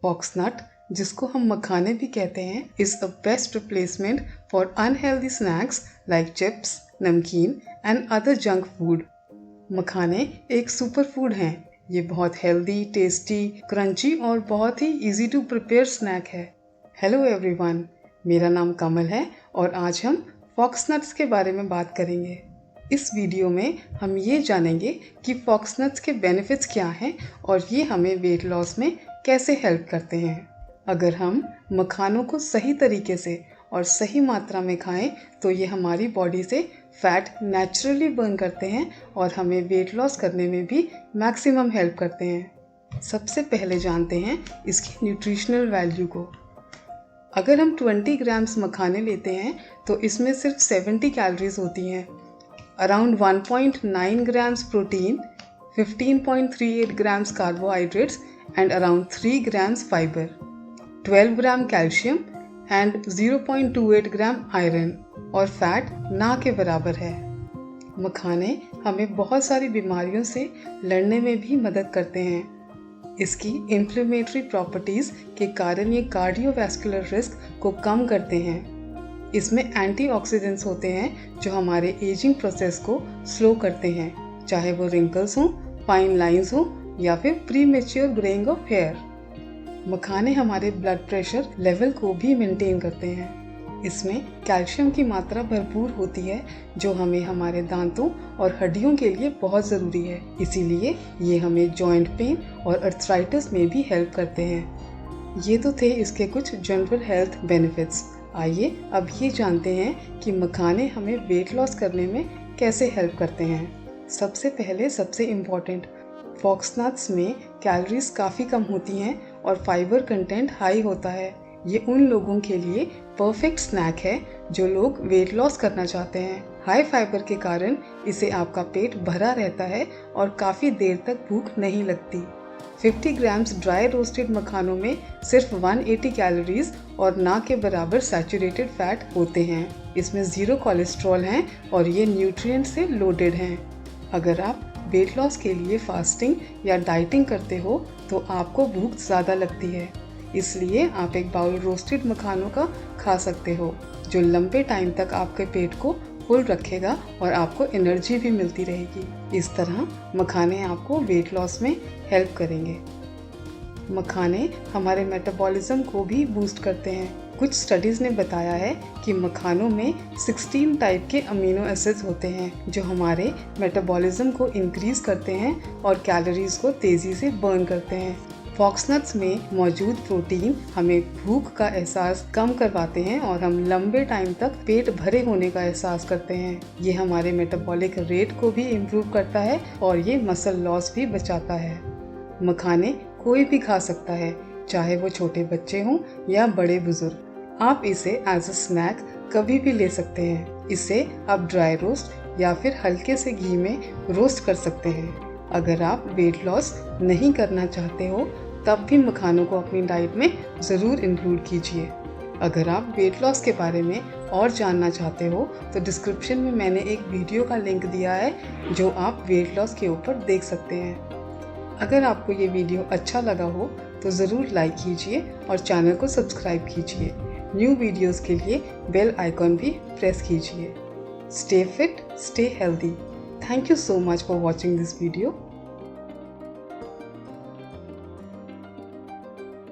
फॉक्सनट, जिसको हम मखाने भी कहते हैं, is a best replacement for unhealthy snacks like chips, नमकीन एंड अदर जंक फूड। मखाने एक सुपर फूड हैं। ये बहुत हेल्दी, टेस्टी, क्रंची और बहुत ही इजी टू प्रिपेयर स्नैक है। हेलो एवरीवन, मेरा नाम कमल है और आज हम फॉक्सनट्स के बारे में बात करेंगे। इस वीडियो में हम ये जानेंगे कि फॉक्सनट्स के बेनिफिट्स क्या हैं और ये हमें वेट लॉस में कैसे हेल्प करते हैं। अगर हम मखानों को सही तरीके से और सही मात्रा में खाएं तो ये हमारी बॉडी से फैट नेचुरली बर्न करते हैं और हमें वेट लॉस करने में भी मैक्सिमम हेल्प करते हैं। सबसे पहले जानते हैं इसकी न्यूट्रिशनल वैल्यू को। अगर हम 20 ग्राम्स मखाने लेते हैं तो इसमें सिर्फ 70 कैलोरीज होती हैं। Around 1.9 grams protein, 15.38 grams carbohydrates and around 3 grams fiber, 12 gram calcium and 0.28 gram iron और फैट ना के बराबर है। मखाने हमें बहुत सारी बीमारियों से लड़ने में भी मदद करते हैं। इसकी इन्फ्लेमेटरी प्रॉपर्टीज़ के कारण ये कार्डियोवैस्कुलर रिस्क को कम करते हैं। इसमें एंटीऑक्सीडेंट्स होते हैं जो हमारे एजिंग प्रोसेस को स्लो करते हैं, चाहे वो रिंकल्स हों, फाइन लाइंस हों या फिर प्रीमेच्योर ग्रेइंग ऑफ हेयर। मखाने हमारे ब्लड प्रेशर लेवल को भी मेंटेन करते हैं। इसमें कैल्शियम की मात्रा भरपूर होती है जो हमें हमारे दांतों और हड्डियों के लिए बहुत ज़रूरी है। इसीलिए ये हमें जॉइंट पेन और अर्थराइटिस में भी हेल्प करते हैं। ये तो थे इसके कुछ जनरल हेल्थ बेनिफिट्स। आइए अब ये जानते हैं कि मखाने हमें वेट लॉस करने में कैसे हेल्प करते हैं। सबसे पहले सबसे इम्पॉर्टेंट, फॉक्सनट्स में कैलोरीज काफ़ी कम होती हैं और फाइबर कंटेंट हाई होता है। ये उन लोगों के लिए परफेक्ट स्नैक है जो लोग वेट लॉस करना चाहते हैं। हाई फाइबर के कारण इसे आपका पेट भरा रहता है और काफ़ी देर तक भूख नहीं लगती। 50 ग्राम्स ड्राई रोस्टेड मखानों में सिर्फ 180 कैलोरीज और ना के बराबर सैचुरेटेड फैट होते हैं। इसमें 0 कोलेस्ट्रॉल हैं और ये न्यूट्रिएंट से लोडेड हैं। अगर आप वेट लॉस के लिए फास्टिंग या डाइटिंग करते हो तो आपको भूख ज़्यादा लगती है, इसलिए आप एक बाउल रोस्टेड मखानों का खा सकते हो जो लंबे टाइम तक आपके पेट को फुल रखेगा और आपको एनर्जी भी मिलती रहेगी। इस तरह मखाने आपको वेट लॉस में हेल्प करेंगे। मखाने हमारे मेटाबॉलिज्म को भी बूस्ट करते हैं। कुछ स्टडीज़ ने बताया है कि मखानों में 16 टाइप के अमीनो एसिड्स होते हैं जो हमारे मेटाबॉलिज्म को इंक्रीज करते हैं और कैलोरीज को तेज़ी से बर्न करते हैं। फॉक्सनट्स में मौजूद प्रोटीन हमें भूख का एहसास कम करवाते हैं और हम लंबे टाइम तक पेट भरे होने का एहसास करते हैं। ये हमारे मेटाबॉलिक रेट को भी इम्प्रूव करता है और ये मसल लॉस भी बचाता है। मखाने कोई भी खा सकता है, चाहे वो छोटे बच्चे हों या बड़े बुजुर्ग। आप इसे एज अ स्नैक कभी भी ले सकते हैं। इसे आप ड्राई रोस्ट या फिर हल्के से घी में रोस्ट कर सकते हैं। अगर आप वेट लॉस नहीं करना चाहते हो तब भी मखानों को अपनी डाइट में ज़रूर इंक्लूड कीजिए। अगर आप वेट लॉस के बारे में और जानना चाहते हो तो डिस्क्रिप्शन में मैंने एक वीडियो का लिंक दिया है जो आप वेट लॉस के ऊपर देख सकते हैं। अगर आपको ये वीडियो अच्छा लगा हो तो ज़रूर लाइक कीजिए और चैनल को सब्सक्राइब कीजिए। न्यू वीडियोज़ के लिए बेल आइकॉन भी प्रेस कीजिए। Stay fit, stay healthy. Thank you so much for watching this video.